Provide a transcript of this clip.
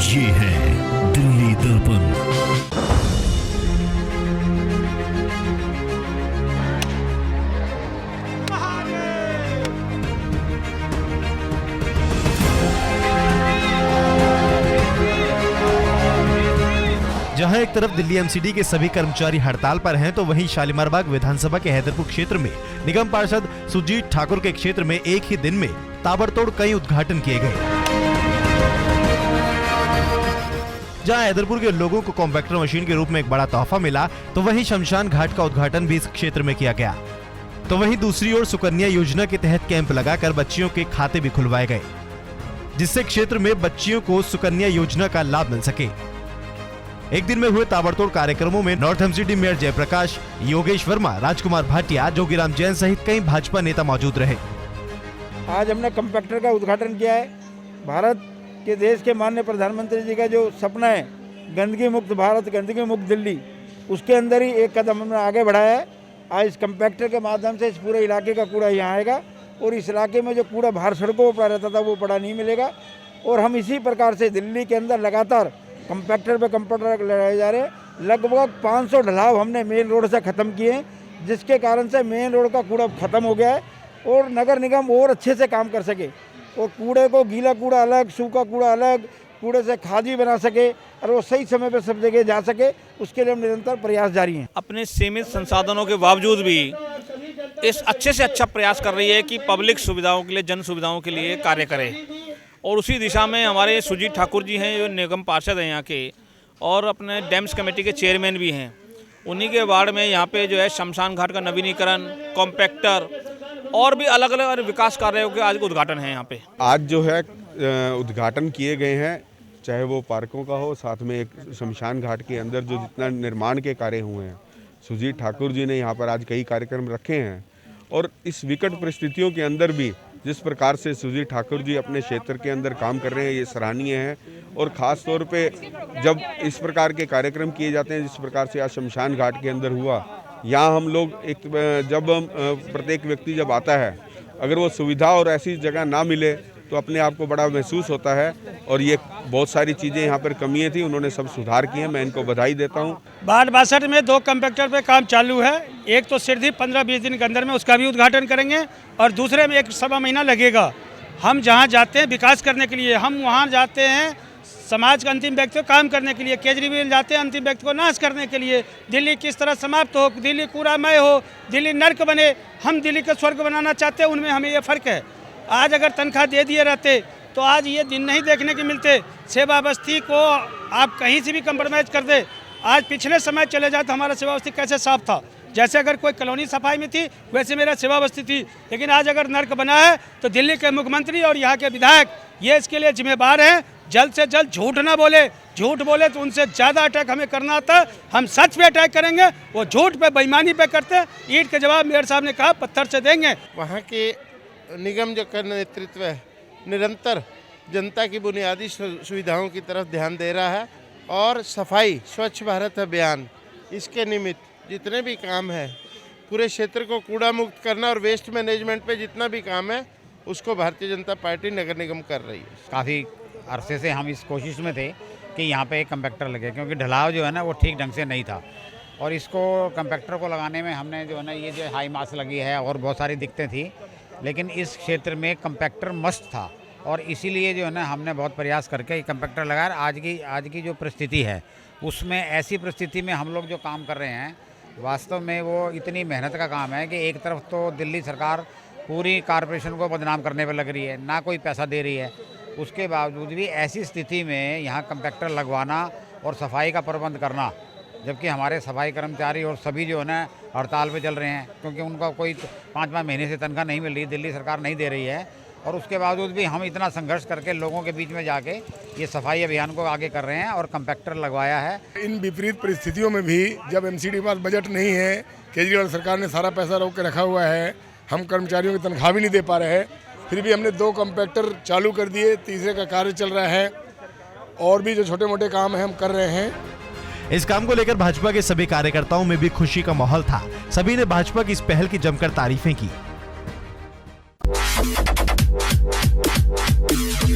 ये है दिल्ली दर्पण। जहां एक तरफ दिल्ली एमसीडी के सभी कर्मचारी हड़ताल पर हैं, तो वहीं शालीमार बाग विधानसभा के हैदरपुर क्षेत्र में निगम पार्षद सुजीत ठाकुर के क्षेत्र में एक ही दिन में ताबड़तोड़ कई उद्घाटन किए गए। जहां हैदरपुर के लोगों को कॉम्पैक्टर मशीन के रूप में एक बड़ा तोहफा मिला, तो वहीं शमशान घाट का उद्घाटन भी इस क्षेत्र में किया गया। तो वहीं दूसरी ओर सुकन्या योजना के तहत कैंप लगाकर बच्चियों के खाते भी खुलवाए गए, जिससे क्षेत्र में बच्चियों को सुकन्या योजना का लाभ मिल सके। एक दिन में हुए ताबड़तोड़ कार्यक्रमों में north MCD mayor Jaiprakash, Yogesh Verma, Rajkumar Bhatia, Jogiram Jain सहित कई भाजपा नेता मौजूद रहे। आज हमने कॉम्पैक्टर का उद्घाटन किया है। भारत के देश के माननीय प्रधानमंत्री जी का जो सपना है, गंदगी मुक्त भारत, गंदगी मुक्त दिल्ली, उसके अंदर ही एक कदम हमने आगे बढ़ाया है। आज इस कॉम्पैक्टर के माध्यम से इस पूरे इलाके का कूड़ा यहाँ आएगा और इस इलाके में जो कूड़ा बाहर सड़कों पर पड़ा रहता था वो पड़ा नहीं मिलेगा। और हम इसी प्रकार से दिल्ली के अंदर लगातार कॉम्पैक्टर पे कॉम्पैक्टर लगाए जा रहे हैं। लगभग 500 ढलाव हमने मेन रोड से ख़त्म किए हैं, जिसके कारण से मेन रोड का कूड़ा ख़त्म हो गया है और नगर निगम और अच्छे से काम कर सके और कूड़े को गीला कूड़ा अलग, सूखा कूड़ा अलग, कूड़े से खाद भी बना सके और वो सही समय पर सब जगह जा सके, उसके लिए हम निरंतर प्रयास जारी हैं। अपने सीमित संसाधनों के बावजूद भी इस अच्छे से अच्छा प्रयास कर रही है कि पब्लिक सुविधाओं के लिए, जन सुविधाओं के लिए कार्य करे। और उसी दिशा में हमारे सुजीत ठाकुर जी हैं, जो निगम पार्षद हैं यहाँ के, और अपने डैम्स कमेटी के चेयरमैन भी हैं। उन्हीं के वार्ड में यहाँ पे जो है शमशान घाट का नवीनीकरण, कॉम्पैक्टर और भी अलग अलग विकास कार्यों के आज उद्घाटन है यहाँ पे। आज जो है उद्घाटन किए गए हैं, चाहे वो पार्कों का हो, साथ में एक शमशान घाट के अंदर जो जितना निर्माण के कार्य हुए हैं, सुजीत ठाकुर जी ने यहाँ पर आज कई कार्यक्रम रखे हैं। और इस विकट परिस्थितियों के अंदर भी जिस प्रकार से सुजीत ठाकुर जी अपने क्षेत्र के अंदर काम कर रहे हैं, ये सराहनीय है। और ख़ास तौर पे जब इस प्रकार के कार्यक्रम किए जाते हैं, जिस प्रकार से आज शमशान घाट के अंदर हुआ, यहाँ हम लोग जब प्रत्येक व्यक्ति जब आता है, अगर वो सुविधा और ऐसी जगह ना मिले तो अपने आप को बड़ा महसूस होता है। और ये बहुत सारी चीज़ें यहाँ पर कमियाँ थी, उन्होंने सब सुधार किए हैं, मैं इनको बधाई देता हूँ। वार्ड 62 में 2 कॉम्पैक्टर पे काम चालू है। एक तो सिर्फ 15-20 दिन के अंदर में उसका भी उद्घाटन करेंगे और दूसरे में 1-1.25 महीना लगेगा। हम जहाँ जाते हैं विकास करने के लिए, हम वहाँ जाते हैं समाज के अंतिम व्यक्ति को काम करने के लिए। केजरीवाल जाते हैं अंतिम व्यक्ति को नाश करने के लिए। दिल्ली किस तरह समाप्त हो, दिल्ली कूड़ामय हो, दिल्ली नर्क बने, हम दिल्ली को स्वर्ग बनाना चाहते हैं। उनमें हमें ये फ़र्क है। आज अगर तनख्वाह दे दिए रहते तो आज ये दिन नहीं देखने के मिलते। सेवा बस्ती को आप कहीं से भी कंप्रोमाइज़ कर दे। आज पिछले समय चले जाए तो हमारा सेवा बस्ती कैसे साफ था, जैसे अगर कोई कॉलोनी सफाई में थी वैसे मेरा सेवा बस्ती थी। लेकिन आज अगर नर्क बना है तो दिल्ली के मुख्यमंत्री और यहाँ के विधायक ये इसके लिए जिम्मेदार हैं। जल्द से जल्द झूठ ना बोले, झूठ बोले तो उनसे ज़्यादा अटैक हमें करना आता है। हम सच पे अटैक करेंगे, वो झूठ पे, बेईमानी पे करते हैं। ईंट के जवाब मेयर साहब ने कहा पत्थर से देंगे। वहाँ के निगम जो का नेतृत्व है निरंतर जनता की बुनियादी सुविधाओं की तरफ ध्यान दे रहा है। और सफाई, स्वच्छ भारत अभियान, इसके निमित्त जितने भी काम है, पूरे क्षेत्र को कूड़ा मुक्त करना और वेस्ट मैनेजमेंट पे जितना भी काम है, उसको भारतीय जनता पार्टी नगर निगम कर रही है। काफ़ी अरसे से हम इस कोशिश में थे कि यहाँ पे एक कॉम्पैक्टर लगे, क्योंकि ढलाव जो है ना वो ठीक ढंग से नहीं था। और इसको कॉम्पैक्टर को लगाने में हमने जो है ना ये जो हाई मास लगी है और बहुत सारी दिक्कतें थी, लेकिन इस क्षेत्र में कॉम्पैक्टर मस्ट था। और इसीलिए जो है ना हमने बहुत प्रयास करके कॉम्पैक्टर लगाया। आज की जो परिस्थिति है उसमें, ऐसी परिस्थिति में हम लोग जो काम कर रहे हैं, वास्तव में वो इतनी मेहनत का काम है कि एक तरफ तो दिल्ली सरकार पूरी कॉरपोरेशन को बदनाम करने पर लग रही है, ना कोई पैसा दे रही है। उसके बावजूद भी ऐसी स्थिति में यहाँ कॉम्पैक्टर लगवाना और सफाई का प्रबंध करना, जबकि हमारे सफाई कर्मचारी और सभी जो है ना हड़ताल पे चल रहे हैं, क्योंकि उनका कोई 5-5 महीने से तनख्वाह नहीं मिल रही, दिल्ली सरकार नहीं दे रही है। और उसके बावजूद भी हम इतना संघर्ष करके लोगों के बीच में जाके ये सफाई अभियान को आगे कर रहे हैं और कॉम्पैक्टर लगवाया है। इन विपरीत परिस्थितियों में भी जब एमसीडी के पास बजट नहीं है, केजरीवाल सरकार ने सारा पैसा रोक के रखा हुआ है, हम कर्मचारियों की तनख्वाह भी नहीं दे पा रहे हैं, फिर भी हमने 2 कॉम्पैक्टर चालू कर दिए, तीसरे का कार्य चल रहा है और भी जो छोटे मोटे काम है हम कर रहे हैं। इस काम को लेकर भाजपा के सभी कार्यकर्ताओं में भी खुशी का माहौल था। सभी ने भाजपा की इस पहल की जमकर तारीफें की।